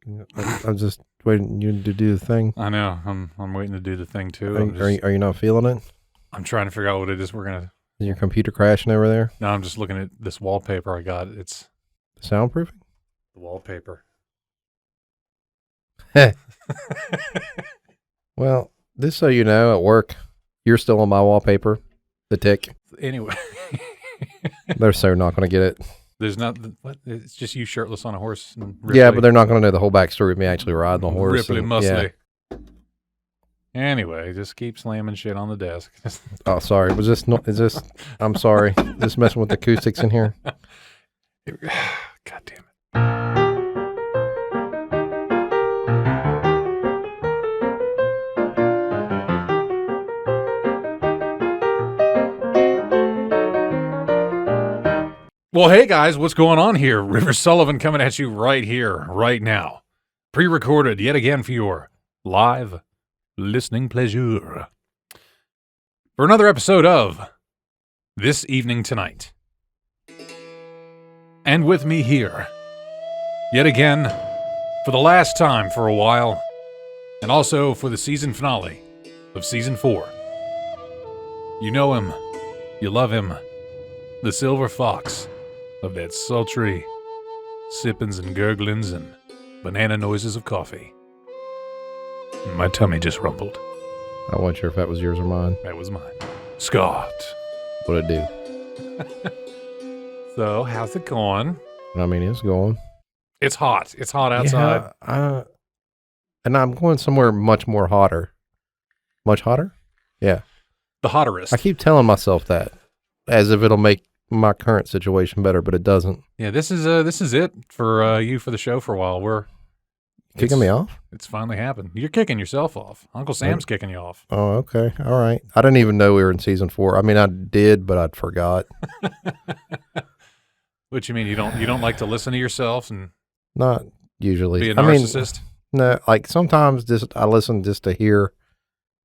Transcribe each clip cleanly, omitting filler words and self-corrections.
I'm just waiting you to do the thing. I know. I'm waiting to do the thing too. Are you not feeling it? I'm trying to figure out what it is we're gonna. Is your computer crashing over there? No, I'm just looking at this wallpaper I got. It's Soundproofing? the wallpaper. Well, just so you know, at work, you're still on my wallpaper. The tick. Anyway, They're so not going to get it. there's not. What? It's just you shirtless on a horse. And Yeah, but they're not going to know the whole backstory of me actually riding the horse. Ripley and- muscly. Anyway, just keep slamming shit on the desk. Oh, sorry. Was this not? Is this? I'm sorry. Just messing with the acoustics in here. God damn it. Well, hey guys, what's going on here? River Sullivan coming at you right here, right now. Pre-recorded yet again for your live listening pleasure. For another episode of This Evening Tonight. And with me here, yet again, for the last time for a while, and also for the season finale of Season 4. You know him, you love him, the silver fox of that sultry sippins and gurglings and banana noises of coffee. My tummy just rumbled. I wasn't sure if that was yours or mine. That was mine. Scott. What'd it do? So, how's it going? I mean, it's going. It's hot. It's hot outside. Yeah, and I'm going somewhere much more hotter. Much hotter? Yeah. The hotterest. I keep telling myself that as if it'll make my current situation better, but it doesn't. Yeah, this is it for you for the show for a while. We're Kicking me off? It's finally happened. You're kicking yourself off. Uncle Sam's kicking you off. Oh, okay. All right. I didn't even know we were in season 4. I mean, I did, but I'd forgot. What you mean? You don't like to listen to yourself and Not usually. be a narcissist? No, like sometimes I listen just to hear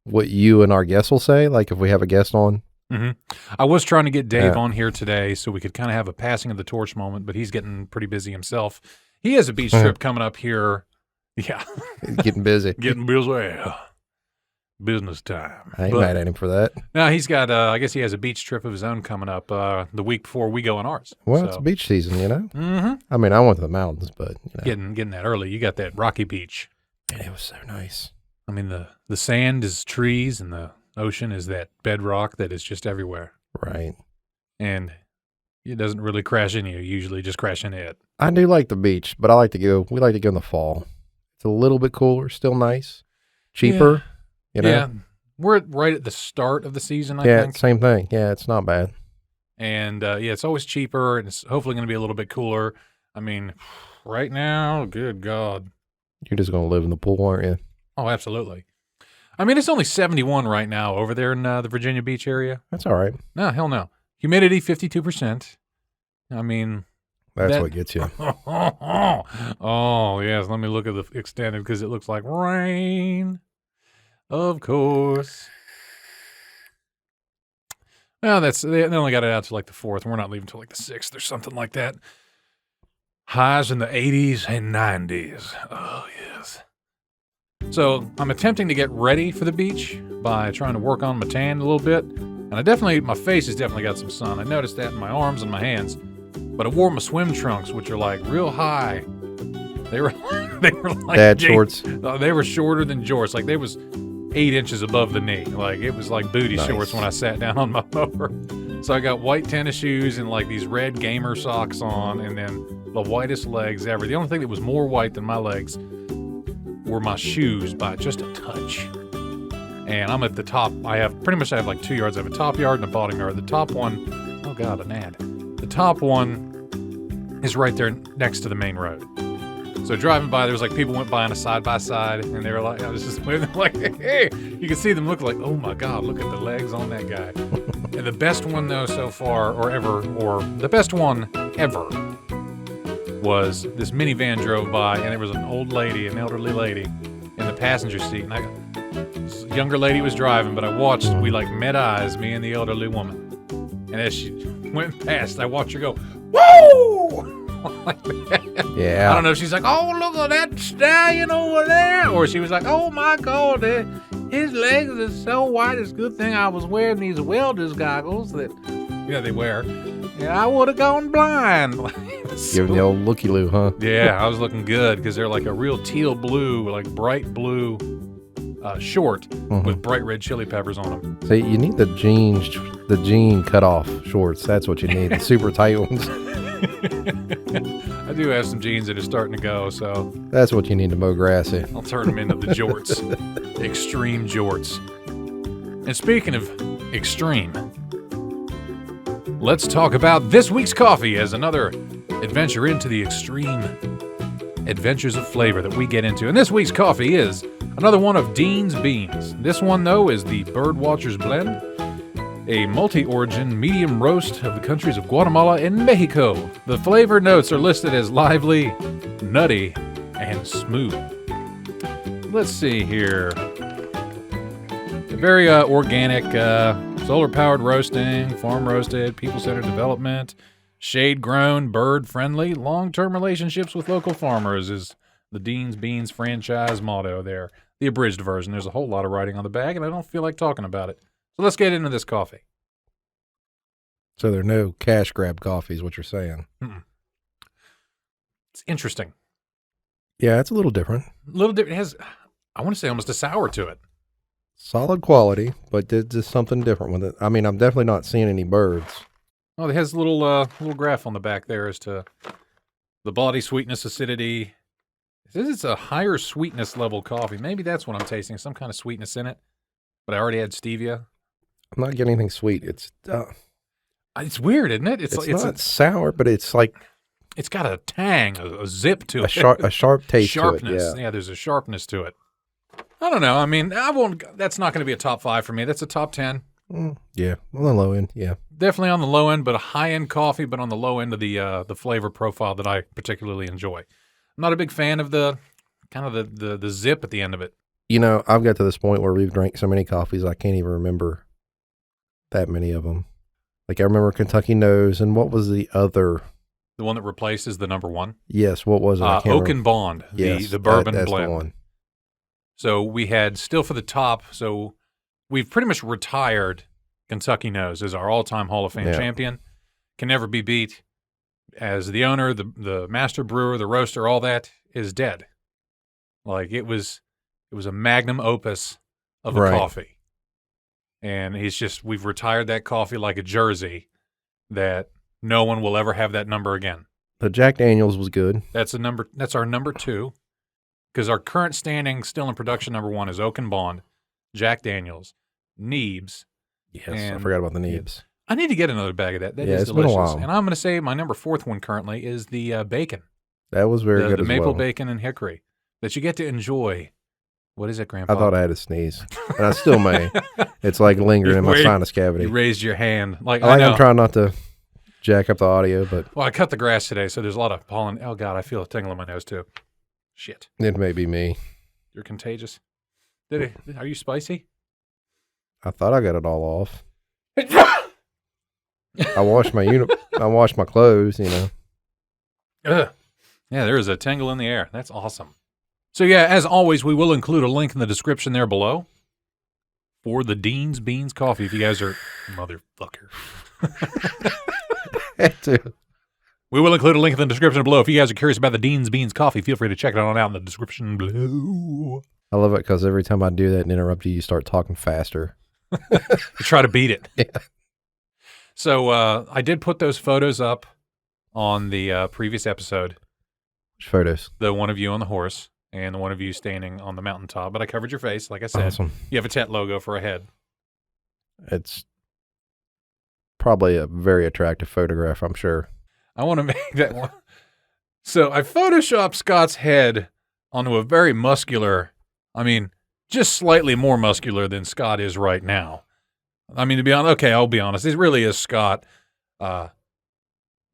what you and our guests will say, like if we have a guest on. Mm-hmm. I was trying to get Dave on here today so we could kind of have a passing of the torch moment, but he's getting pretty busy himself. He has a beach trip coming up here. Yeah. He's getting busy. Getting busy. Business time. I ain't mad at him for that. No, he's got, I guess he has a beach trip of his own coming up the week before we go on ours. Well, it's beach season, you know? Mm-hmm. I mean, I went to the mountains, but, you know. Getting that early. You got that rocky beach. And it was so nice. I mean, the sand is trees and the ocean is that bedrock that is just everywhere. Right. And it doesn't really crash into you. Usually just crash into it. I do like the beach, but we like to go in the fall. It's a little bit cooler, still nice, cheaper, you know? Yeah. We're right at the start of the season, I think. Yeah, same thing. Yeah, it's not bad. And, it's always cheaper, and it's hopefully going to be a little bit cooler. I mean, right now, good God. You're just going to live in the pool, aren't you? Oh, absolutely. I mean, it's only 71 right now over there in the Virginia Beach area. That's all right. No, hell no. Humidity, 52%. I mean... That's what gets you. Oh, yes. Let me look at the extended because it looks like rain. Of course. Well, they only got it out to like the 4th. We're not leaving till like the 6th or something like that. Highs in the 80s and 90s. Oh, yes. So I'm attempting to get ready for the beach by trying to work on my tan a little bit. And my face has definitely got some sun. I noticed that in my arms and my hands. But I wore my swim trunks, which are like real high. They were like dad shorts. They were shorter than jorts. Like they was 8 inches above the knee. Like it was like booty shorts when I sat down on my mower. So I got white tennis shoes and like these red gamer socks on, and then the whitest legs ever. The only thing that was more white than my legs were my shoes by just a touch. And I'm at the top. I have like 2 yards. I have a top yard and a bottom yard. The top one, oh God, an ad. The top one is right there next to the main road. So driving by, there was like people went by on a side-by-side, and they were like, I was just waving like, hey, you can see them look like, oh my God, look at the legs on that guy. And the best one though so far, or the best one ever was this minivan drove by, and there was an elderly lady in the passenger seat. And this younger lady was driving, but I watched, we like met eyes, me and the elderly woman. And as she went past, I watched her go, woo! like that. Yeah. I don't know if she's like, oh, look at that stallion over there. Or she was like, oh, my God, his legs are so white. It's a good thing I was wearing these welder's goggles that, they wear. Yeah, I would have gone blind. Giving the old looky-loo, huh? Yeah, I was looking good because they're like a real teal blue, like bright blue short with bright red chili peppers on them. See, you need the jean cut-off shorts. That's what you need, the super tight ones. I do have some jeans that are starting to go, so... That's what you need to mow grass in. I'll turn them into the jorts. Extreme jorts. And speaking of extreme, let's talk about this week's coffee as another adventure into the extreme adventures of flavor that we get into. And this week's coffee is another one of Dean's Beans. This one, though, is the Birdwatcher's Blend, a multi-origin medium roast of the countries of Guatemala and Mexico. The flavor notes are listed as lively, nutty, and smooth. Let's see here. A very organic, solar-powered roasting, farm-roasted, people-centered development, shade-grown, bird-friendly, long-term relationships with local farmers is the Dean's Beans franchise motto there. The abridged version. There's a whole lot of writing on the bag, and I don't feel like talking about it. So let's get into this coffee. So there are no cash grab coffee is what you're saying. It's interesting. Yeah, it's a little different. A little different. It has, I want to say, almost a sour to it. Solid quality, but there's just something different with it. I mean, I'm definitely not seeing any birds. Oh, it has a little graph on the back there as to the body sweetness, acidity. It says it's a higher sweetness level coffee. Maybe that's what I'm tasting, some kind of sweetness in it. But I already had stevia. I'm not getting anything sweet. It's weird, isn't it? It's not sour, but it's like it's got a tang, a zip to it. A sharp taste Sharpness. to it. Yeah, there's a sharpness to it. I don't know. I mean, that's not going to be a top 5 for me. That's a top 10. Yeah, on the low end, yeah. Definitely on the low end, but a high-end coffee, but on the low end of the flavor profile that I particularly enjoy. I'm not a big fan of the kind of the zip at the end of it. You know, I've got to this point where we've drank so many coffees, I can't even remember that many of them. Like I remember Kentucky Nose, and what was the other? The one that replaces the number 1? Yes, what was it? Oak and Bond, yes, the bourbon that's blend. The one. So we had still for the top, so we've pretty much retired Kentucky Nose as our all-time Hall of Fame champion. Can never be beat. As the owner, the master brewer, the roaster, all that is dead. Like it was a magnum opus of a coffee. And we've retired that coffee like a jersey that no one will ever have that number again. The Jack Daniels was good. That's our number 2. Because our current standing still in production number 1 is Oak and Bond, Jack Daniels, Neebs. Yes, I forgot about the Neebs. I need to get another bag of that. That is it's delicious. been a while. And I'm going to say my number 4th one currently is the bacon. That was very good as well. The maple bacon and hickory that you get to enjoy. What is it, Grandpa? I thought I had a sneeze, and I still may. It's like lingering in my sinus cavity. You raised your hand. I'm trying not to jack up the audio, but... Well, I cut the grass today, so there's a lot of pollen. Oh, God, I feel a tingle in my nose, too. Shit. It may be me. You're contagious. Are you spicy? I thought I got it all off. I washed my clothes, you know. Ugh. Yeah, there is a tingle in the air. That's awesome. So yeah, as always, we will include a link in the description there below for the Dean's Beans coffee if you guys are motherfucker. We will include a link in the description below. If you guys are curious about the Dean's Beans coffee, feel free to check it on out in the description below. I love it because every time I do that and interrupt you, you start talking faster. You try to beat it. Yeah. So I did put those photos up on the previous episode. Which photos? The one of you on the horse and the one of you standing on the mountaintop. But I covered your face, like I said. Awesome. You have a TET logo for a head. It's probably a very attractive photograph, I'm sure. I want to make that one. So I photoshopped Scott's head onto a very muscular, just slightly more muscular than Scott is right now. To be honest, I'll be honest. It really is Scott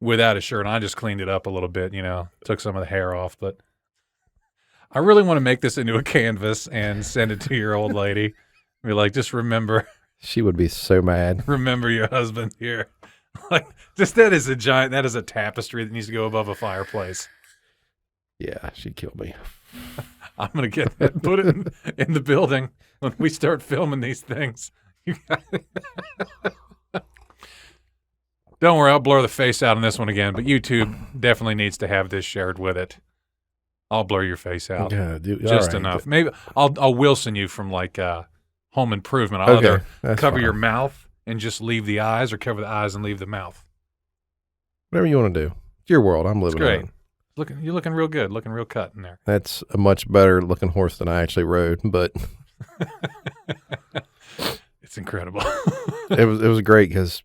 without a shirt. I just cleaned it up a little bit, took some of the hair off. But I really want to make this into a canvas and send it to your old lady. Be like, just remember. She would be so mad. Remember your husband here. Like, just that is a tapestry that needs to go above a fireplace. Yeah, she'd kill me. I'm going to get that, put it in the building when we start filming these things. Don't worry, I'll blur the face out on this one again, but YouTube definitely needs to have this shared with it. I'll blur your face out. Yeah, just right. enough. Maybe I'll Wilson you from like Home Improvement. I'll either cover your mouth and just leave the eyes, or cover the eyes and leave the mouth. Whatever you want to do. It's your world. I'm living in it. You're looking real good. Looking real cut in there. That's a much better looking horse than I actually rode, but it's incredible. it was great because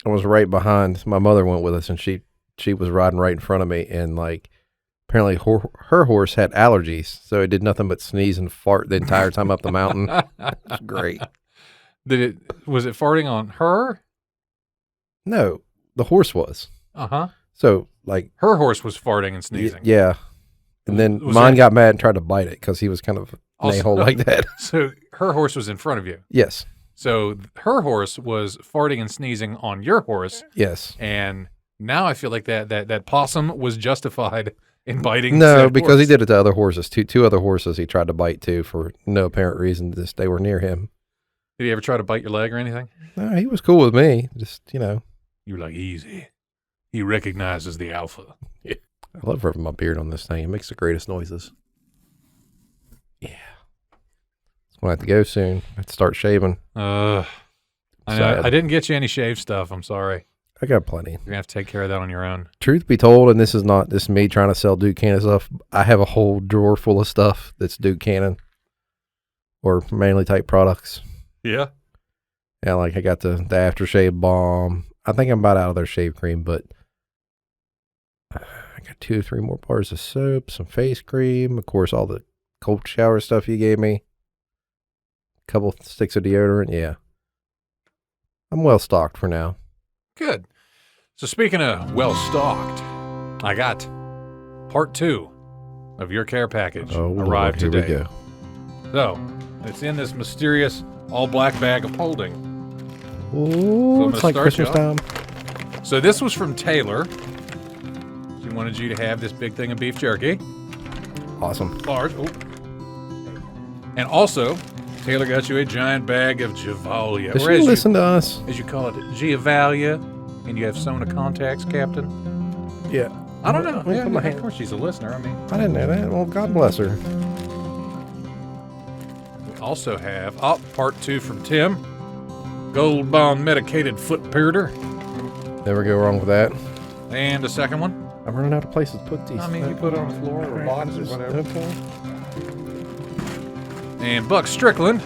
I was right behind. My mother went with us, and she was riding right in front of me, and like apparently her horse had allergies, so it did nothing but sneeze and fart the entire time up the mountain. It was great. Was it farting on her? No, the horse was. Uh-huh. So like her horse was farting and sneezing. Yeah. And then mine got mad and tried to bite it because he was kind of an a-hole like that. So her horse was in front of you. Yes. So her horse was farting and sneezing on your horse. Yes. And now I feel like that possum was justified in biting. No, because he did it to other horses. Two other horses he tried to bite too for no apparent reason. Just they were near him. Did he ever try to bite your leg or anything? No, he was cool with me. Just, you know. You were like, easy. He recognizes the alpha. Yeah. I love rubbing my beard on this thing. It makes the greatest noises. Yeah. I'm going to have to go soon. I have to start shaving. I know. I didn't get you any shave stuff. I'm sorry. I got plenty. You're going to have to take care of that on your own. Truth be told, and this is me trying to sell Duke Cannon stuff, I have a whole drawer full of stuff that's Duke Cannon or Manly type products. Yeah? Yeah, like I got the aftershave balm. I think I'm about out of their shave cream, but I got 2 or 3 more bars of soap, some face cream, of course, all the cold shower stuff you gave me, a couple sticks of deodorant. Yeah. I'm well stocked for now. Good. So speaking of well stocked, I got part 2 of your care package arrived today. Here we go. So it's in this mysterious all black bag of holding. Oh, it's like Christmas time. So this was from Taylor. She wanted you to have this big thing of beef jerky. Awesome. Large. Oh. And also, Taylor got you a giant bag of Javalia. Does she listen to us? As you call it, Giavalia. And you have Sona contacts, Captain? Yeah. I don't know. Yeah, of course she's a listener. I mean, I didn't know that. Well, God bless her. We also have part 2 from Tim. Gold Bond medicated foot powder. Never go wrong with that. And a second one. I'm running out of places to put these. I mean, you put it on the floor or boxes or whatever. Okay. And Buck Strickland.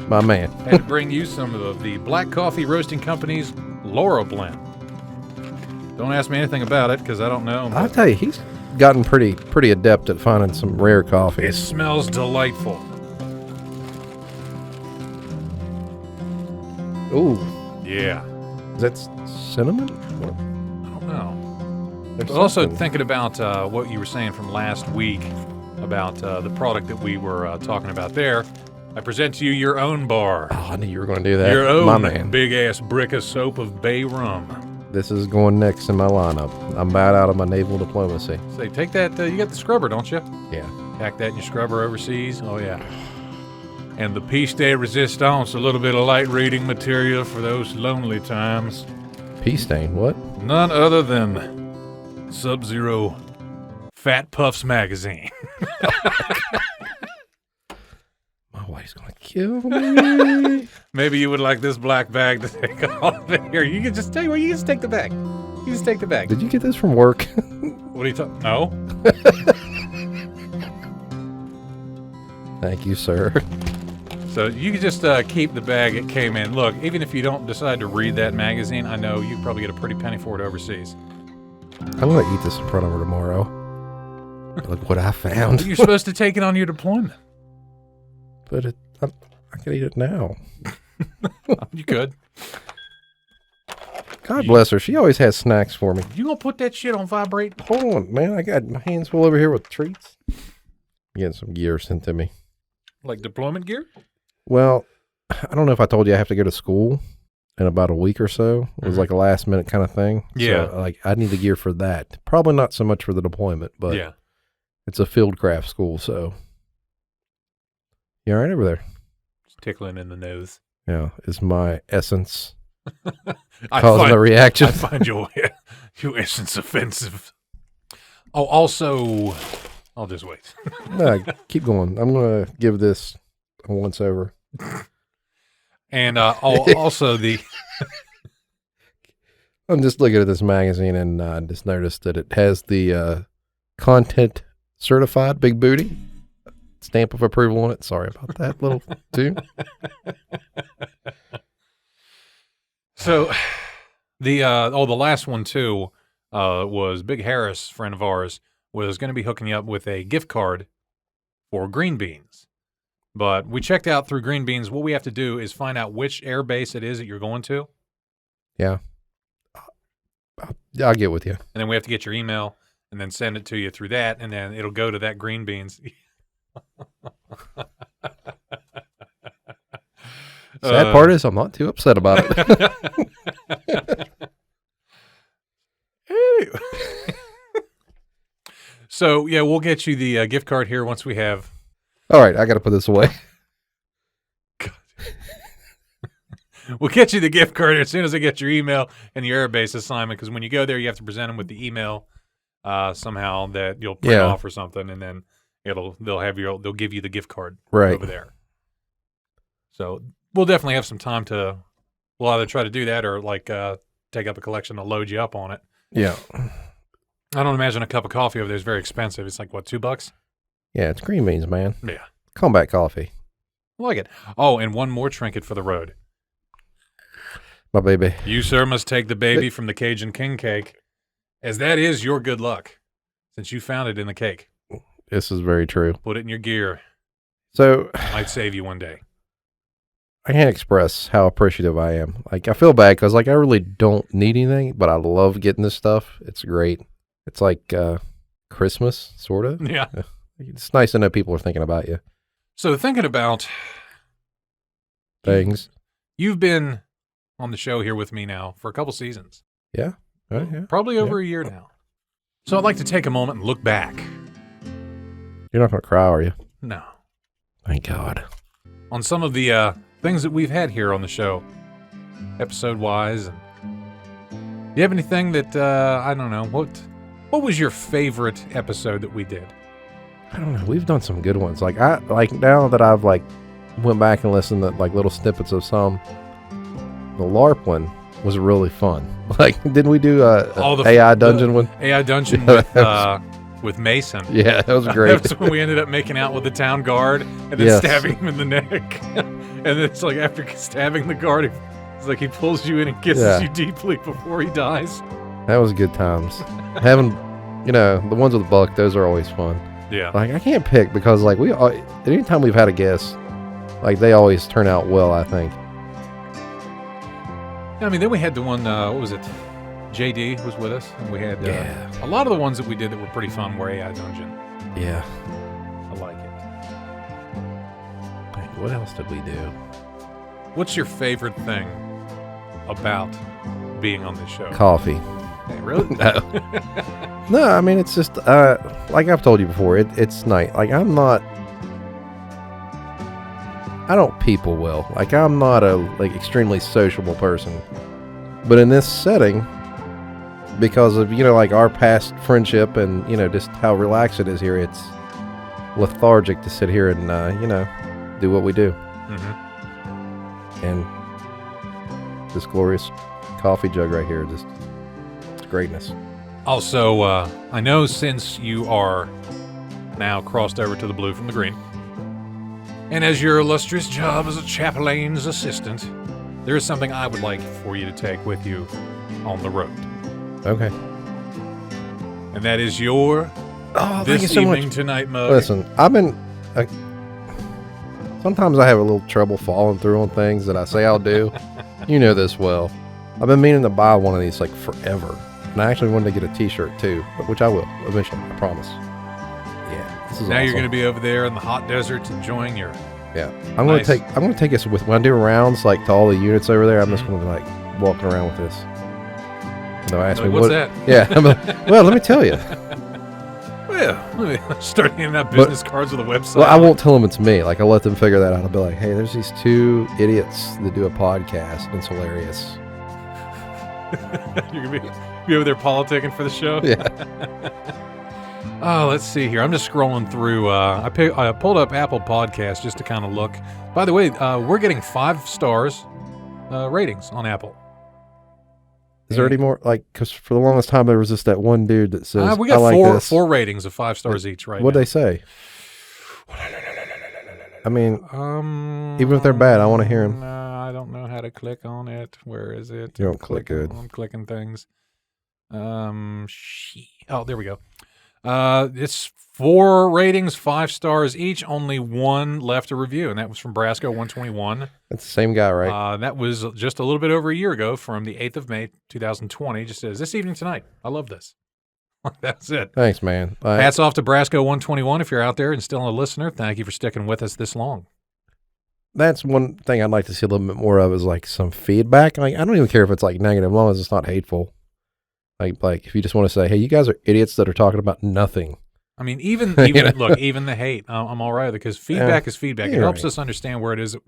My man. Had to bring you some of the Black Coffee Roasting Company's Laurel Blend. Don't ask me anything about it because I don't know. I'll tell you, he's gotten pretty adept at finding some rare coffees. It smells delightful. Ooh. Yeah. Is that cinnamon? I don't know. I was also thinking about what you were saying from last week about the product that we were talking about there. I present to you your own bar. Oh, I knew you were going to do that. Your own my man. big-ass brick of soap of bay rum. This is going next in my lineup. I'm about out of my naval diplomacy. Say, take that. You got the scrubber, don't you? Yeah. Pack that in your scrubber overseas. Oh, yeah. And the piece de resistance, a little bit of light reading material for those lonely times. Pea stain, what? None other than Sub-Zero Fat Puffs magazine. My wife's going to kill me. Maybe you would like this black bag to take off of here. You can just tell you what, you can just take the bag. You just take the bag. Did you get this from work? What are you talking? No. Thank you, sir. So you can just keep the bag it came in. Look, even if you don't decide to read that magazine, I know you probably get a pretty penny for it overseas. I'm going to eat this in front of her tomorrow. Look what I found. You're supposed to take it on your deployment. But I could eat it now. You could. God bless her. She always has snacks for me. You gonna put that shit on vibrate? Hold on, man. I got my hands full over here with treats. I'm getting some gear sent to me. Like deployment gear? Well, I don't know if I told you I have to go to school. in about a week or so. It was like a last minute kind of thing. Yeah. So, like, I need the gear for that. Probably not so much for the deployment, but yeah. it's a field craft school, so. You all right over there? It's tickling in the nose. Yeah. Is my essence causing a reaction? I find your essence offensive. Oh, also, I'll just wait. No, keep going. I'm going to give this a once over. And also the... I'm just looking at this magazine and I just noticed that it has the content certified big booty stamp of approval on it. Sorry about that little too. So the last one too was Big Harris, friend of ours, was going to be hooking you up with a gift card for Green Beans. But we checked out through Green Beans. What we have to do is find out which air base it is that you're going to. Yeah. I'll get with you. And then we have to get your email and then send it to you through that. And then it'll go to that Green Beans. Sad part is I'm not too upset about it. So, yeah, we'll get you the gift card here once we have... All right, I got to put this away. We'll get you the gift card as soon as I get your email and your airbase assignment, because when you go there, you have to present them with the email somehow that you'll print off or something, and then they'll give you the gift card over there. So we'll definitely have some time we'll either try to do that or like take up a collection to load you up on it. Yeah. I don't imagine a cup of coffee over there is very expensive. It's like, what, $2? Yeah, it's Green Beans, man. Yeah. Combat coffee. I like it. Oh, and one more trinket for the road. My baby. You, sir, must take the baby from the Cajun King cake, as that is your good luck, since you found it in the cake. This is very true. Put it in your gear. So, might save you one day. I can't express how appreciative I am. Like, I feel bad because, like, I really don't need anything, but I love getting this stuff. It's great. It's like Christmas, sort of. Yeah. It's nice to know people are thinking about you. So, thinking about things. You've been on the show here with me now for a couple seasons. Yeah. Yeah. Probably over a year now. So I'd like to take a moment and look back. You're not going to cry, are you? No. Thank God. On some of the things that we've had here on the show, episode-wise. Do you have anything that, I don't know, what was your favorite episode that we did? I don't know. We've done some good ones. Like now that I've went back and listened to like little snippets of some, the LARP one was really fun. Like, didn't we do the AI dungeon one? AI dungeon with Mason. Yeah, that was great. That's when we ended up making out with the town guard and then stabbing him in the neck. And then it's like after stabbing the guard, it's like he pulls you in and kisses you deeply before he dies. That was good times. Having, the ones with the buck, those are always fun. Yeah. Like, I can't pick because, like, anytime we've had a guest, like, they always turn out well, I think. I mean, then we had the one, what was it? JD was with us, and we had a lot of the ones that we did that were pretty fun were AI Dungeon. Yeah. I like it. Wait, what else did we do? What's your favorite thing about being on this show? Coffee. Hey, really? No, I mean, it's just, like I've told you before, it's night. Like, I don't people well. Like, I'm not a extremely sociable person. But in this setting, because of, like our past friendship and, just how relaxed it is here, it's lethargic to sit here and, do what we do. Mm-hmm. And this glorious coffee jug right here, it's greatness. Also, I know since you are now crossed over to the blue from the green, and as your illustrious job as a chaplain's assistant, there is something I would like for you to take with you on the road. Okay. And that is your This Evening Tonight mug. Listen, sometimes I have a little trouble following through on things that I say I'll do. You know this well. I've been meaning to buy one of these forever. And I actually wanted to get a t-shirt too, which I will eventually, I promise. Yeah, this is now awesome. You're going to be over there in the hot desert enjoying your Yeah, I'm gonna take this with when I do rounds like to all the units over there. I'm just gonna be like walking around with this. They'll ask me what's that? Yeah, well, let me tell you. Well, let me start handing out business cards with a website. Well, I won't tell them it's me. Like I'll let them figure that out. I'll be like, hey, there's these two idiots that do a podcast, and it's hilarious. You're gonna be over there politicking for the show. Yeah. Oh, let's see here. I'm just scrolling through. I pulled up Apple Podcasts just to kind of look. By the way, we're getting 5 stars ratings on Apple. Is there any more? Like, because for the longest time there was just that one dude that says, we got I like this. 4 ratings of 5 stars each right What'd now. they say? I mean, even if they're bad, I want to hear them. I don't know how to click on it. Where is it? You don't click good. I'm clicking things. Oh, there we go. It's 4 ratings, 5 stars each. Only 1 left a review, and that was from Brasco 121. That's the same guy, right? That was just a little bit over a year ago, from the 8th of May, 2020. Just says, this evening tonight. I love this. That's it. Thanks, man. Hats off to Brasco 121. If you're out there and still a listener, thank you for sticking with us this long. That's one thing I'd like to see a little bit more of is like some feedback. Like I don't even care if it's like negative, as long as it's not hateful. Like if you just want to say, hey, you guys are idiots that are talking about nothing. I mean, even look, even the hate, I'm all right with it, because feedback is feedback. It helps us understand where it is that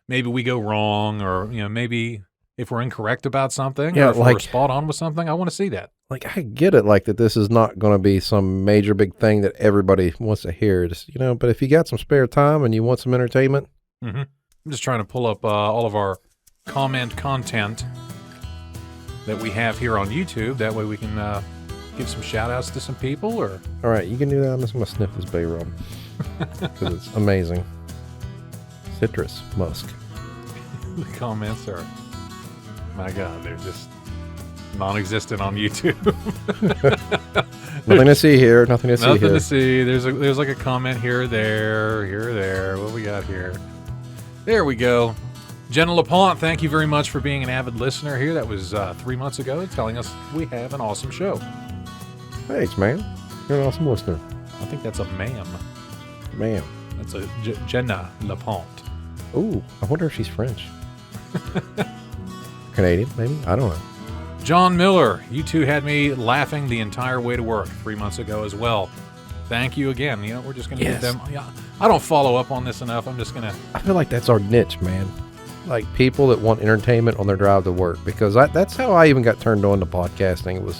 maybe we go wrong, or maybe if we're incorrect about something, or if we're spot on with something. I want to see that. Like I get it, like that this is not going to be some major big thing that everybody wants to hear. Just but if you got some spare time and you want some entertainment, I'm just trying to pull up all of our comment content that we have here on YouTube. That way we can give some shout outs to some people. Or all right, you can do that. I'm just going to sniff this bay rum because it's amazing. Citrus musk. The comments are, my God, they're just non-existent on YouTube. Nothing to see here. Nothing to see here. Nothing to see. There's like a comment here or there. What we got here? There we go. Jenna LaPont, thank you very much for being an avid listener here. That was 3 months ago, telling us we have an awesome show. Thanks, man. You're an awesome listener. I think that's a ma'am. Ma'am. That's a Jenna LaPont. Ooh, I wonder if she's French. Canadian, maybe? I don't know. John Miller, you two had me laughing the entire way to work 3 months ago as well. Thank you again. We're just going to give them... I don't follow up on this enough. I'm just going to... I feel like that's our niche, man. Like people that want entertainment on their drive to work, because that's how I even got turned on to podcasting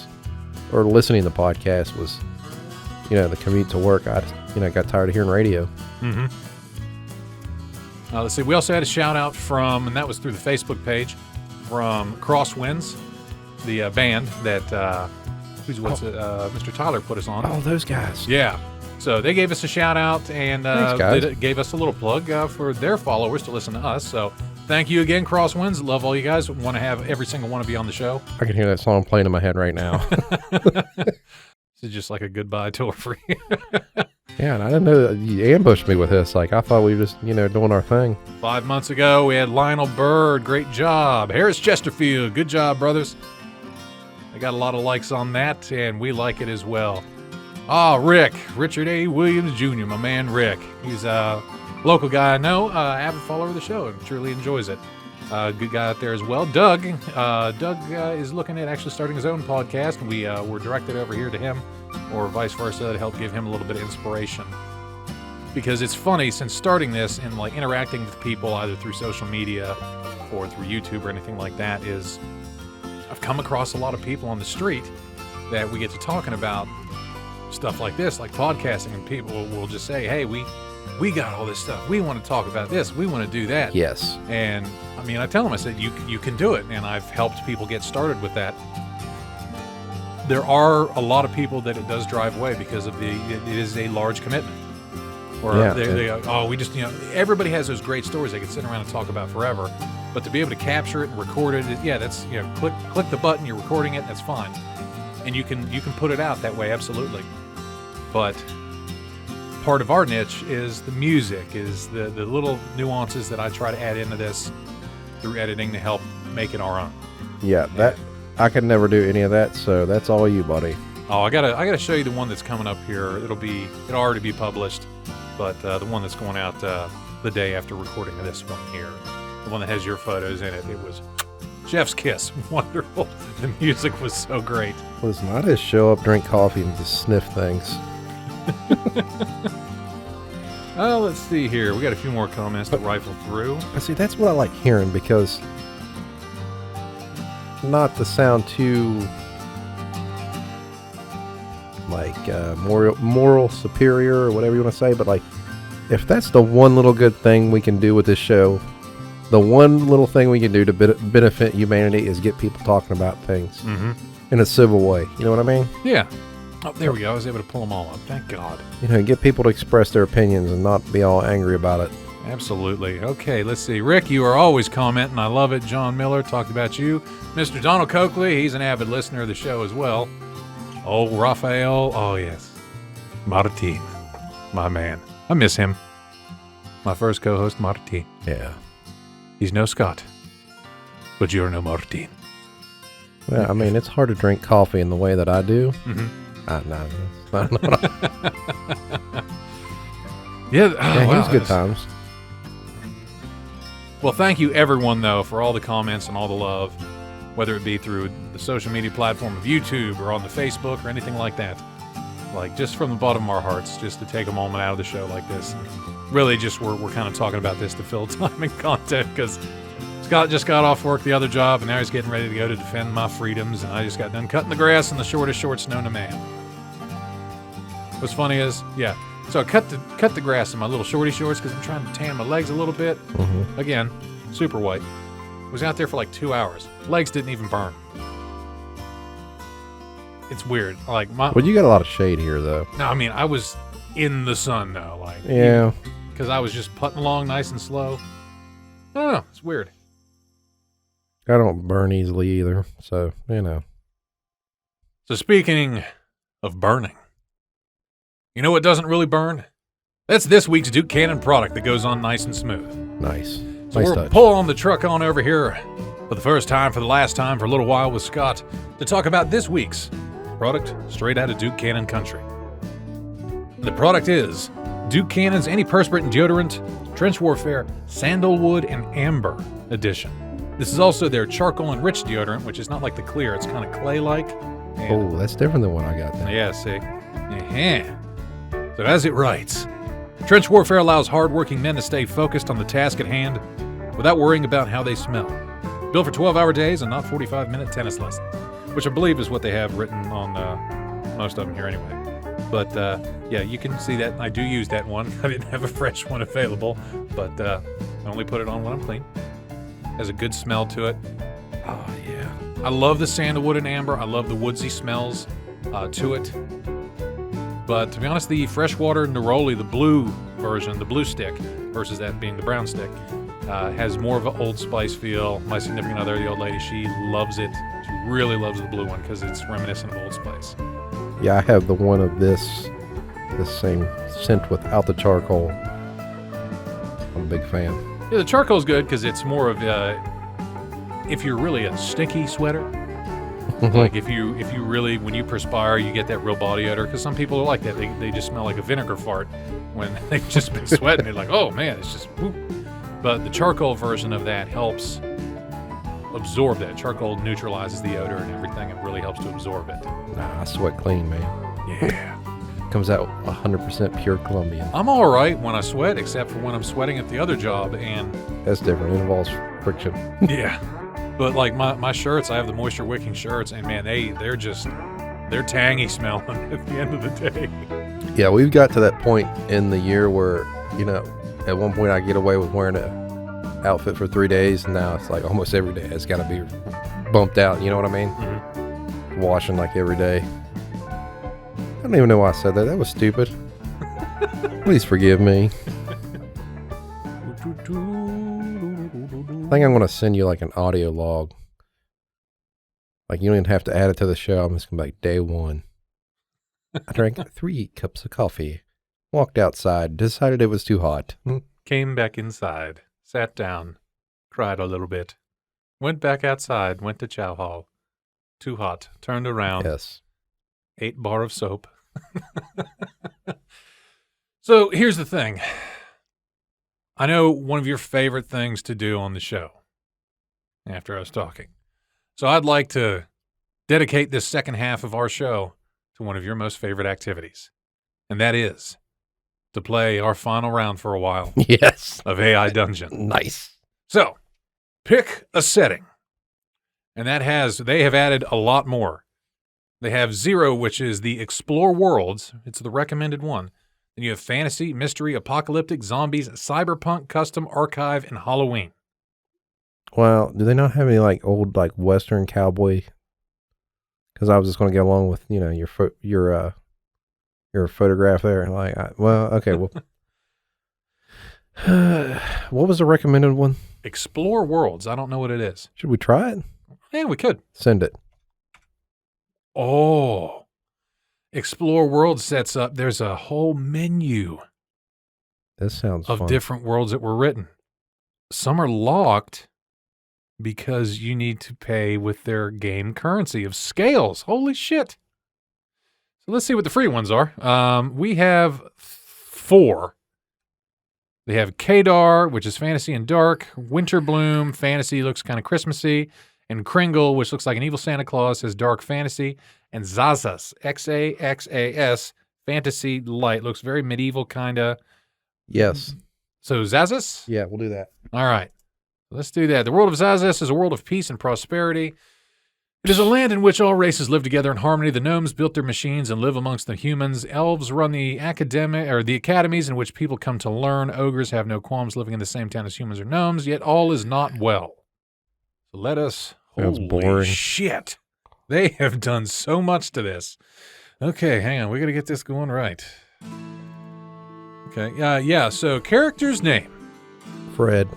or listening to podcasts was, the commute to work. I got tired of hearing radio. Mm-hmm. Let's see. We also had a shout out from, and that was through the Facebook page, from Crosswinds, the band that Mr. Tyler put us on. Oh, those guys. Yeah. So they gave us a shout out, and they gave us a little plug for their followers to listen to us. So thank you again, Crosswinds. Love all you guys. Want to have every single one of you on the show. I can hear that song playing in my head right now. It's just like a goodbye tour for you. Yeah, and I didn't know that you ambushed me with this. Like, I thought we were just, doing our thing. 5 months ago, we had Lionel Bird. Great job. Harris Chesterfield. Good job, brothers. I got a lot of likes on that, and we like it as well. Rick. Richard A. Williams Jr., my man Rick. He's a local guy I know, avid follower of the show, and truly enjoys it. Good guy out there as well. Doug. Doug is looking at actually starting his own podcast. We were directed over here to him, or vice versa, to help give him a little bit of inspiration. Because it's funny, since starting this and like interacting with people either through social media or through YouTube or anything like that, is I've come across a lot of people on the street that we get to talking about stuff like this, like podcasting, and people will just say, hey, we got all this stuff. We want to talk about this. We want to do that. Yes. And I mean, I tell them, I said, you can do it. And I've helped people get started with that. There are a lot of people that it does drive away because of it is a large commitment. Or they go, we just, everybody has those great stories they can sit around and talk about forever. But to be able to capture it and record it, that's, click the button, you're recording it, that's fine. And you can put it out that way, absolutely. But part of our niche is the music, is the little nuances that I try to add into this through editing to help make it our own. Yeah, that I could never do any of that, so that's all you, buddy. Oh, I gotta show you the one that's coming up here. It'll already be published, but the one that's going out the day after recording this one here. The one that has your photos in it. It was chef's kiss. Wonderful. The music was so great. Listen, I just show up, drink coffee, and just sniff things. Oh, let's see here. We got a few more comments to rifle through. But see, that's what I like hearing, because not to sound too like moral superior or whatever you want to say, but like, if that's the one little good thing we can do with this show, the one little thing we can do to benefit humanity is get people talking about things in a civil way. You know what I mean? Yeah. Oh, there we go. I was able to pull them all up. Thank God. You know, get people to express their opinions and not be all angry about it. Absolutely. Okay, let's see. Rick, you are always commenting. I love it. John Miller talked about you. Mr. Donald Coakley, he's an avid listener of the show as well. Oh, Raphael. Oh, yes. Martin. My man. I miss him. My first co-host, Martin. Yeah. He's no Scott, but you're no Martin. Yeah, I mean, it's hard to drink coffee in the way that I do. Yeah. Yeah, Wow, he's good times. Well, thank you everyone though for all the comments and all the love, whether it be through the social media platform of YouTube or on the Facebook or anything like that. Like, just from the bottom of our hearts, just to take a moment out of the show like this. Really, just we're kind of talking about this to fill time and content, because Scott just got off work the other job and now he's getting ready to go to defend my freedoms, and I just got done cutting the grass in the shortest shorts known to man. What's funny is, yeah, so I cut the grass in my little shorty shorts because I'm trying to tan my legs a little bit. Again, super white. Was out there for like 2 hours. Legs didn't even burn. It's weird. Like Well, you got a lot of shade here, though. No, I mean, I was in the sun though, like, yeah, because I was just putting along nice and slow. I don't know. It's weird. I don't burn easily either, so you know. So speaking of burning, you know what doesn't really burn? That's this week's Duke Cannon product that goes on nice and smooth. Nice. So Nice we're touch. pulling the truck on over here for the first time, for the last time, for a little while with Scott to talk about this week's product straight out of Duke Cannon country. The product is Duke Cannon's antiperspirant and deodorant Trench Warfare Sandalwood and Amber Edition. This is also their charcoal enriched deodorant, which is not like the clear, it's kind of clay-like. Oh, that's different than what I got then. Yeah, see? So as it writes, Trench Warfare allows hard-working men to stay focused on the task at hand without worrying about how they smell. Built for 12-hour days and not 45-minute tennis lessons, which I believe is what they have written on most of them here anyway. But, yeah, you can see that. I do use that one. I didn't have a fresh one available, but I only put it on when I'm clean. Has a good smell to it. Oh, yeah. I love the sandalwood and amber. I love the woodsy smells to it. But to be honest, the freshwater Neroli, the blue version, the blue stick, versus that being the brown stick, has more of an Old Spice feel. My significant other, the old lady, she loves it. She really loves the blue one because it's reminiscent of Old Spice. Yeah, I have the one of this same scent without the charcoal. I'm a big fan. Yeah, the charcoal's good because it's more of if you're really a stinky sweater, like if you really, when you perspire, you get that real body odor, because some people are like that. They just smell like a vinegar fart when they've just been sweating. They're like, oh man, it's just whoop. But the charcoal version of that helps absorb that. Charcoal neutralizes the odor and everything. It really helps to absorb it. Nah, I sweat clean, man. Yeah. Comes out 100% pure Colombian. I'm all right when I sweat, except for when I'm sweating at the other job, and That's different. It involves friction. yeah. But like my shirts, I have the moisture wicking shirts, and man, they're tangy smelling at the end of the day. Yeah, we've got to that point in the year where, you know, at one point I get away with wearing a outfit for 3 days, and now it's like almost every day it's got to be bumped out. You know what I mean? Mm-hmm. Washing like every day. I don't even know why I said that. That was stupid. Please forgive me. I think I'm going to send you like an audio log. Like, you don't even have to add it to the show. I'm just going to be like, day one. I drank 3 cups of coffee, walked outside, decided it was too hot. Came back inside, sat down, cried a little bit, went back outside, went to chow hall. Too hot, turned around. Yes. 8 bar of soap. So here's the thing. I know one of your favorite things to do on the show after I was talking. So I'd like to dedicate this second half of our show to one of your most favorite activities. And that is to play our final round for a while Yes. of AI Dungeon. Nice. So pick a setting. And they have added a lot more. They have 0, which is the Explore Worlds. It's the recommended one. Then you have Fantasy, Mystery, Apocalyptic, Zombies, Cyberpunk, Custom, Archive, and Halloween. Well, do they not have any like old like Western cowboy? Because I was just going to go along with your photograph there. Like, okay, well, what was the recommended one? Explore Worlds. I don't know what it is. Should we try it? Yeah, we could. Send it. Oh, Explore Worlds sets up. There's a whole menu. This sounds of fun. Different worlds that were written. Some are locked because you need to pay with their game currency of scales. Holy shit. So let's see what the free ones are. We have 4. They have Kadar, which is fantasy and dark. Winterbloom, fantasy, looks kind of Christmassy. And Kringle, which looks like an evil Santa Claus, has dark fantasy. And Xaxas, Xaxas, fantasy light, looks very medieval kind of. Yes. So Xaxas? Yeah, we'll do that. All right. Let's do that. The world of Xaxas is a world of peace and prosperity. It is a land in which all races live together in harmony. The gnomes built their machines and live amongst the humans. Elves run the academies in which people come to learn. Ogres have no qualms living in the same town as humans or gnomes, yet all is not well. So let us... Sounds Holy boring. shit. They have done so much to this. Okay, hang on. We got to get this going right. Okay, yeah, so character's name. Fred.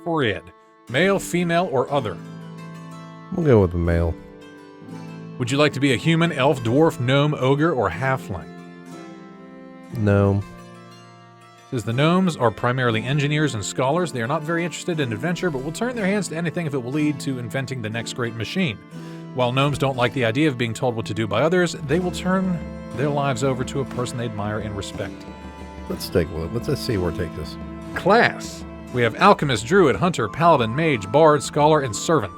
Fred. Male, female, or other? We'll go with the male. Would you like to be a human, elf, dwarf, gnome, ogre, or halfling? Gnome. Says the gnomes are primarily engineers and scholars. They are not very interested in adventure, but will turn their hands to anything if it will lead to inventing the next great machine. While gnomes don't like the idea of being told what to do by others, they will turn their lives over to a person they admire and respect. Let's take a look. Let's see where we take this. Class. We have alchemist, druid, hunter, paladin, mage, bard, scholar, and servant.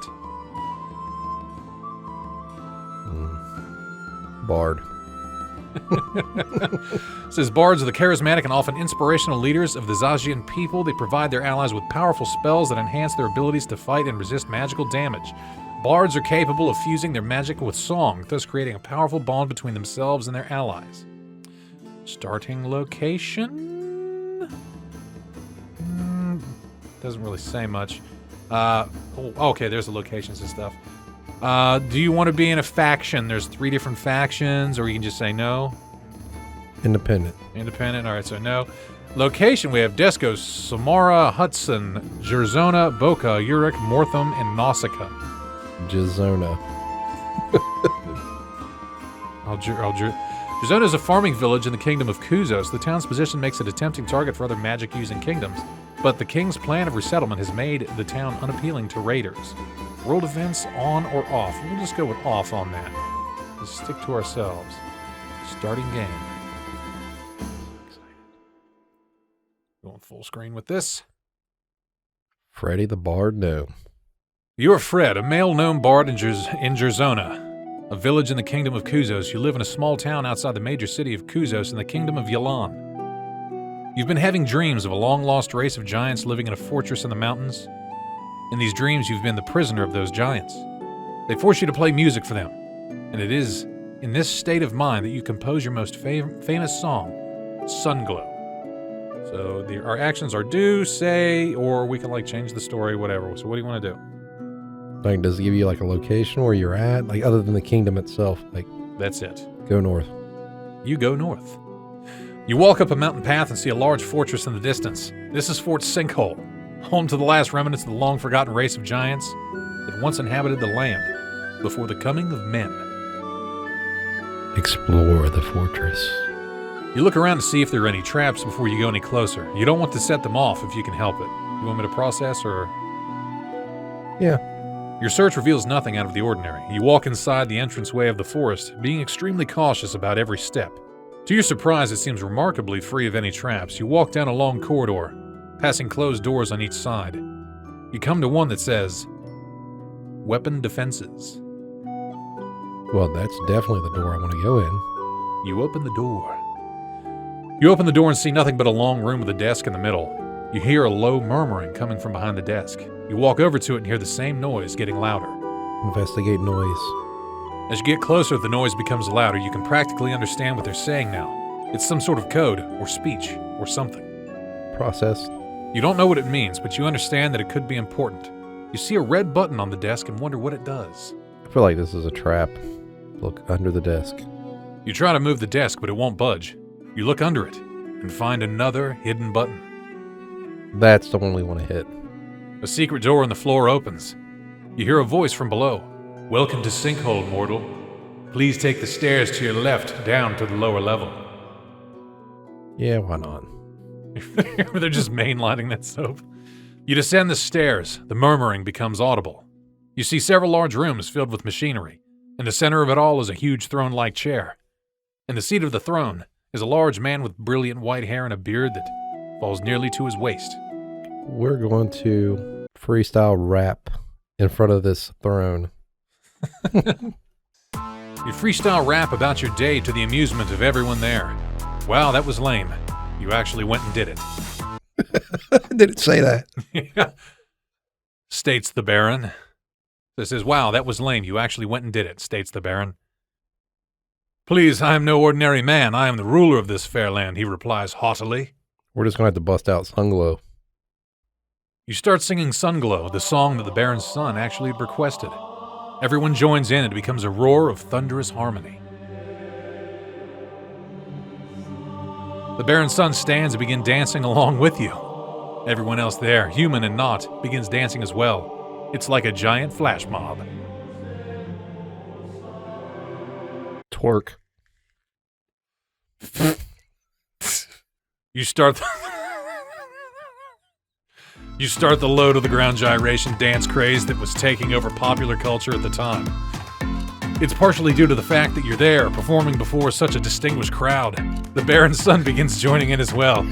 Bard. Says bards are the charismatic and often inspirational leaders of the Zajian people. They provide their allies with powerful spells that enhance their abilities to fight and resist magical damage. Bards are capable of fusing their magic with song, thus creating a powerful bond between themselves and their allies. Starting location? Doesn't really say much. Okay, there's the locations and stuff. Do you want to be in a faction? There's 3 different factions, or you can just say no. Independent. Independent, all right, so no. Location, we have Descos, Samara, Hudson, Jerzona, Boca, Uruk, Mortham, and Nausicaa. Jizona. Jerzona is a farming village in the kingdom of Kuzos. The town's position makes it a tempting target for other magic-using kingdoms, but the king's plan of resettlement has made the town unappealing to raiders. World events on or off? We'll just go with off on that. Just stick to ourselves. Starting game. Going full screen with this. Freddy the Bard, no. You are Fred, a male gnome bard in Jerzona, a village in the kingdom of Kuzos. You live in a small town outside the major city of Kuzos in the kingdom of Yalan. You've been having dreams of a long-lost race of giants living in a fortress in the mountains. In these dreams, you've been the prisoner of those giants. They force you to play music for them, and it is in this state of mind that you compose your most famous song, Sunglow. So our actions are do, say, or we can change the story, whatever. So what do you want to do? Does it give you a location where you're at? Other than the kingdom itself? That's it. Go north. You go north. You walk up a mountain path and see a large fortress in the distance. This is Fort Sinkhole, home to the last remnants of the long-forgotten race of giants that once inhabited the land before the coming of men. Explore the fortress. You look around to see if there are any traps before you go any closer. You don't want to set them off if you can help it. You want me to process, or...? Yeah. Your search reveals nothing out of the ordinary. You walk inside the entranceway of the forest, being extremely cautious about every step. To your surprise, it seems remarkably free of any traps. You walk down a long corridor. passing closed doors on each side. You come to one that says, Weapon Defenses. Well, that's definitely the door I want to go in. You open the door. You open the door and see nothing but a long room with a desk in the middle. You hear a low murmuring coming from behind the desk. You walk over to it and hear the same noise getting louder. Investigate noise. As you get closer, the noise becomes louder. You can practically understand what they're saying now. It's some sort of code, or speech, or something. Process. You don't know what it means, but you understand that it could be important. You see a red button on the desk and wonder what it does. I feel like this is a trap. Look under the desk. You try to move the desk, but it won't budge. You look under it and find another hidden button. That's the one we want to hit. A secret door in the floor opens. You hear a voice from below. Welcome to Sinkhole, mortal. Please take the stairs to your left down to the lower level. Yeah, why not? They're just mainlining that soap. You descend the stairs. The murmuring becomes audible. You see several large rooms filled with machinery. In the center of it all is a huge throne-like chair. In the seat of the throne is a large man with brilliant white hair and a beard that falls nearly to his waist. We're going to freestyle rap in front of this throne. You freestyle rap about your day to the amusement of everyone there. Wow, that was lame. You actually went and did it. Did it say that? Yeah. States the Baron. This says, wow, that was lame. You actually went and did it, states the Baron. Please, I am no ordinary man. I am the ruler of this fair land, he replies haughtily. We're just going to have to bust out Sunglow. You start singing Sunglow, the song that the Baron's son actually requested. Everyone joins in and it becomes a roar of thunderous harmony. The Baron's son stands and begins dancing along with you. Everyone else there, human and not, begins dancing as well. It's like a giant flash mob. Twerk. You start the low to the ground gyration dance craze that was taking over popular culture at the time. It's partially due to the fact that you're there, performing before such a distinguished crowd. The Baron's son begins joining in as well.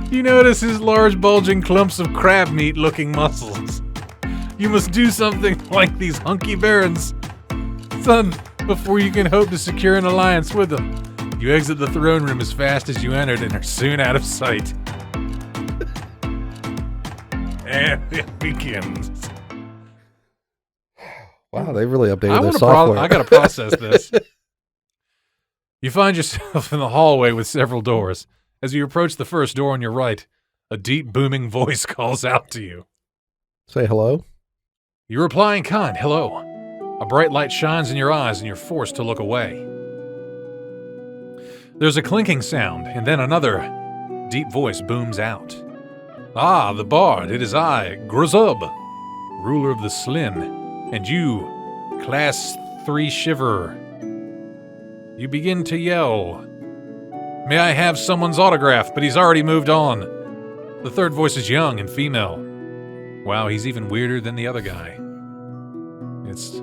You notice his large bulging clumps of crab meat looking muscles. You must do something like these hunky Barons, son, before you can hope to secure an alliance with them. You exit the throne room as fast as you entered and are soon out of sight. And it begins. Wow, they really updated their software. I gotta process this. You find yourself in the hallway with several doors. As you approach the first door on your right, a deep booming voice calls out to you. Say hello. You reply in kind, hello. A bright light shines in your eyes and you're forced to look away. There's a clinking sound, and then another deep voice booms out. Ah, the bard, it is I, Gruzub, ruler of the Slin, and you, Class 3 Shiverer. You begin to yell, may I have someone's autograph, but he's already moved on. The third voice is young and female. Wow, he's even weirder than the other guy.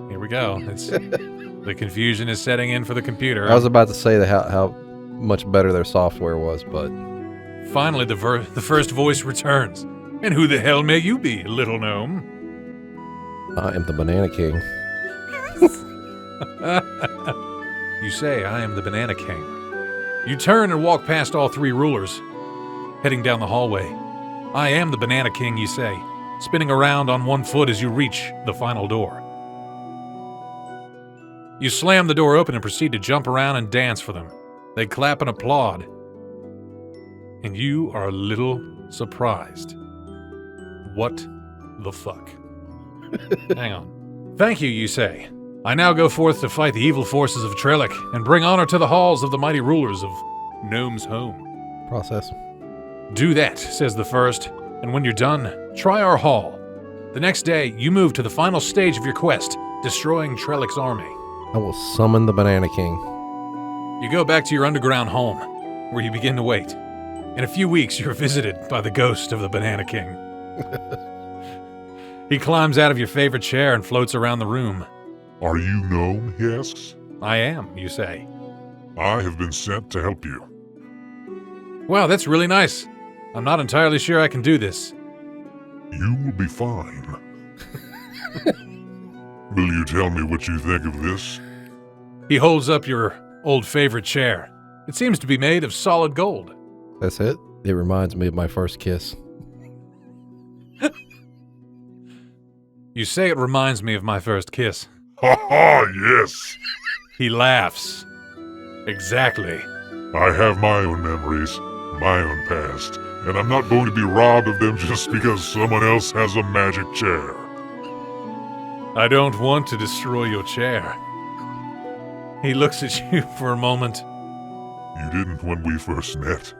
Here we go. The confusion is setting in for the computer. I was about to say that how much better their software was, but... Finally, the first voice returns. And who the hell may you be, little gnome? I am the Banana King. You say, I am the Banana King. You turn and walk past all three rulers, heading down the hallway. I am the Banana King, you say, spinning around on one foot as you reach the final door. You slam the door open and proceed to jump around and dance for them. They clap and applaud. And you are a little surprised. What the fuck? Hang on. Thank you, you say. I now go forth to fight the evil forces of Trellick and bring honor to the halls of the mighty rulers of Gnome's home. Process. Do that, says the first, and when you're done, try our hall. The next day, you move to the final stage of your quest, destroying Trellick's army. I will summon the Banana King. You go back to your underground home, where you begin to wait. In a few weeks, you're visited by the ghost of the Banana King. He climbs out of your favorite chair and floats around the room. Are you gnome, he asks. I am, you say. I have been sent to help you. Wow, that's really nice. I'm not entirely sure I can do this. You will be fine. Will you tell me what you think of this? He holds up your old favorite chair. It seems to be made of solid gold. That's it? It reminds me of my first kiss. You say it reminds me of my first kiss. Ha ha, yes! He laughs. Exactly. I have my own memories, my own past, and I'm not going to be robbed of them just because someone else has a magic chair. I don't want to destroy your chair. He looks at you for a moment. You didn't when we first met.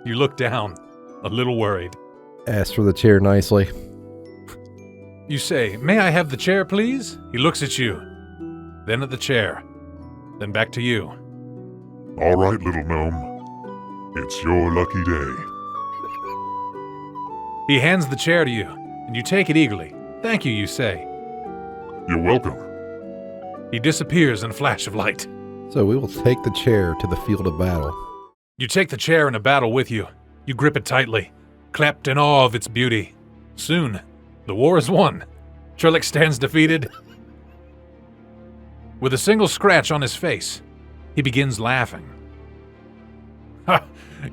You look down, a little worried. Ask for the chair nicely. You say, "May I have the chair, please?" He looks at you, then at the chair, then back to you. All right, little gnome. It's your lucky day. He hands the chair to you, and you take it eagerly. "Thank you," you say. You're welcome. He disappears in a flash of light. So we will take the chair to the field of battle. You take the chair in a battle with you. You grip it tightly, clapped in awe of its beauty. Soon, the war is won. Trellick stands defeated. With a single scratch on his face, he begins laughing. "Ha!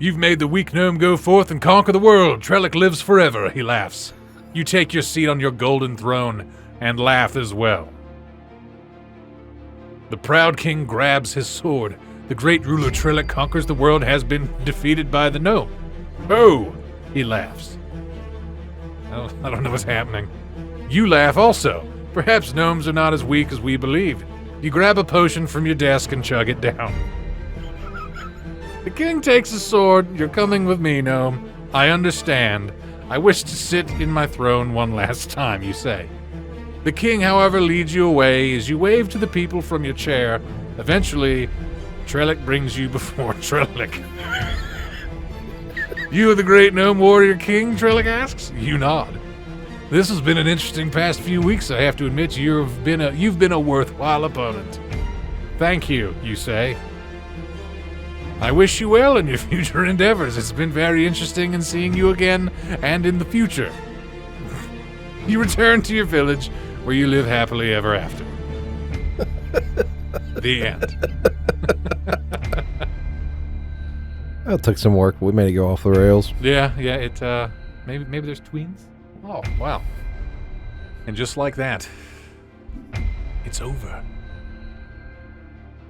You've made the weak gnome go forth and conquer the world. Trellick lives forever," he laughs. You take your seat on your golden throne and laugh as well. The proud king grabs his sword. The great ruler Trellick conquers the world, has been defeated by the gnome. "Oh!" he laughs. I don't know what's happening. You laugh also. Perhaps gnomes are not as weak as we believed. You grab a potion from your desk and chug it down. The king takes his sword. "You're coming with me, gnome. I understand. I wish to sit in my throne one last time," you say. The king, however, leads you away as you wave to the people from your chair. Eventually, Trellick brings you before Trellick. "You are the great gnome warrior king?" Trellick asks. You nod. "This has been an interesting past few weeks, I have to admit. You've been a worthwhile opponent." "Thank you," you say. "I wish you well in your future endeavors. It's been very interesting in seeing you again and in the future." You return to your village, where you live happily ever after. The end. That took some work, but we made it go off the rails. Yeah, it, maybe there's tweens? Oh, wow. And just like that, it's over.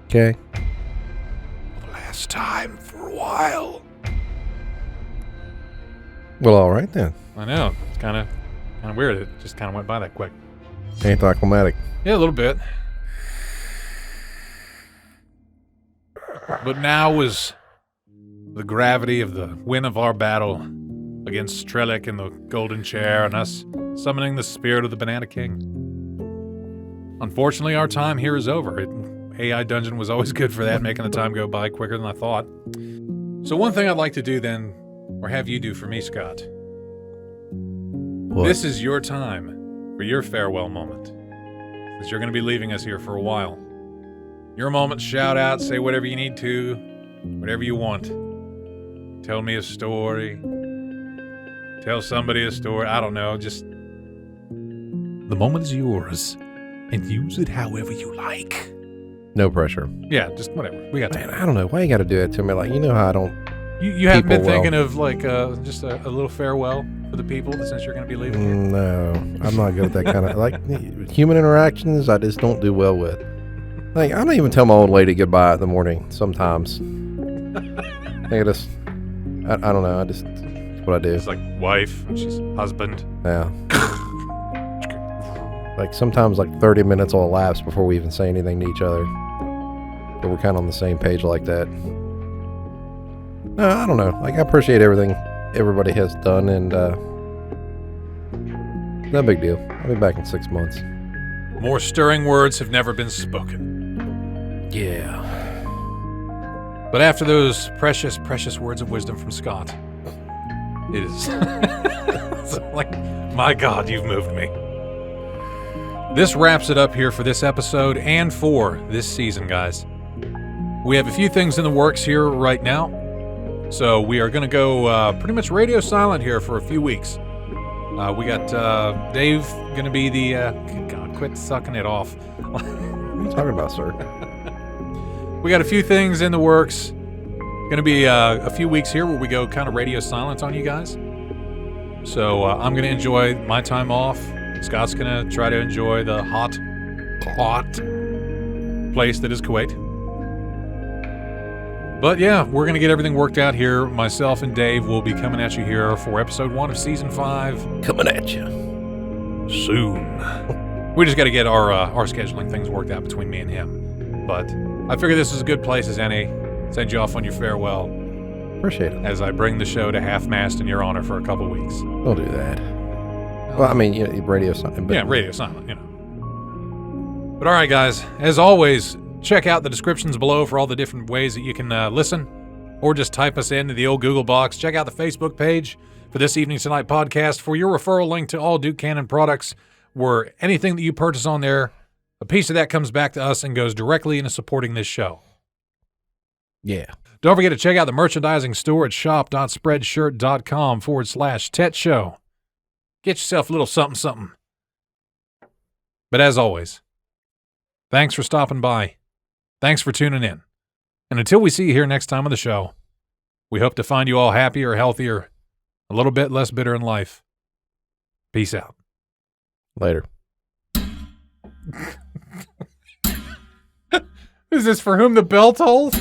Okay. For the last time for a while. Well, all right then. I know, it's kind of weird. It just kind of went by that quick. Anticlimactic. Yeah, a little bit. But now was the gravity of the win of our battle against Trellick and the Golden Chair and us summoning the spirit of the Banana King. Unfortunately, our time here is over. AI Dungeon was always good for that, making the time go by quicker than I thought. So one thing I'd like to do then, or have you do for me, Scott. What? This is your time for your farewell moment, since you're going to be leaving us here for a while. Your moment, shout out, say whatever you need to, whatever you want. Tell me a story. Tell somebody a story. I don't know, just... The moment is yours, and use it however you like. No pressure. Yeah, just whatever. We got Man, time. I don't know. Why you got to do it to me? Like, you know how I don't... You haven't been People thinking of, like, just a little farewell for the people since you're going to be leaving here? No, I'm not good at that kind of... Like, human interactions, I just don't do well with. Like, I don't even tell my old lady goodbye in the morning sometimes. I just... I don't know. That's what I do. It's like wife, and she's husband. Yeah. Like, sometimes, like, 30 minutes will elapse before we even say anything to each other. But we're kind of on the same page like that. No, I don't know. Like, I appreciate everything everybody has done, and no big deal. I'll be back in 6 months. More stirring words have never been spoken. Yeah. But after those precious, precious words of wisdom from Scott, it is it's like, my God, you've moved me. This wraps it up here for this episode and for this season, guys. We have a few things in the works here right now. So we are going to go pretty much radio silent here for a few weeks. We got Dave going to be the... good God, quit sucking it off. What are you talking about, sir? We got a few things in the works. Going to be a few weeks here where we go kind of radio silence on you guys. So I'm going to enjoy my time off. Scott's going to try to enjoy the hot place that is Kuwait. But yeah, we're going to get everything worked out here. Myself and Dave will be coming at you here for episode 1 of season 5. Coming at you. Soon. We just got to get our scheduling things worked out between me and him. But I figure this is a good place as any. Send you off on your farewell. Appreciate it. As I bring the show to half-mast in your honor for a couple weeks. Don't do that. Well, I mean, you know, radio silent. Yeah, radio silent, you know. But all right, guys, as always, check out the descriptions below for all the different ways that you can listen, or just type us into the old Google box. Check out the Facebook page for This Evening Tonight podcast for your referral link to all Duke Cannon products, where anything that you purchase on there, a piece of that comes back to us and goes directly into supporting this show. Yeah. Don't forget to check out the merchandising store at shop.spreadshirt.com/TET show. Get yourself a little something. But as always, thanks for stopping by. Thanks for tuning in. And until we see you here next time on the show, we hope to find you all happier, healthier, a little bit less bitter in life. Peace out. Later. Is this For Whom the Bell Tolls?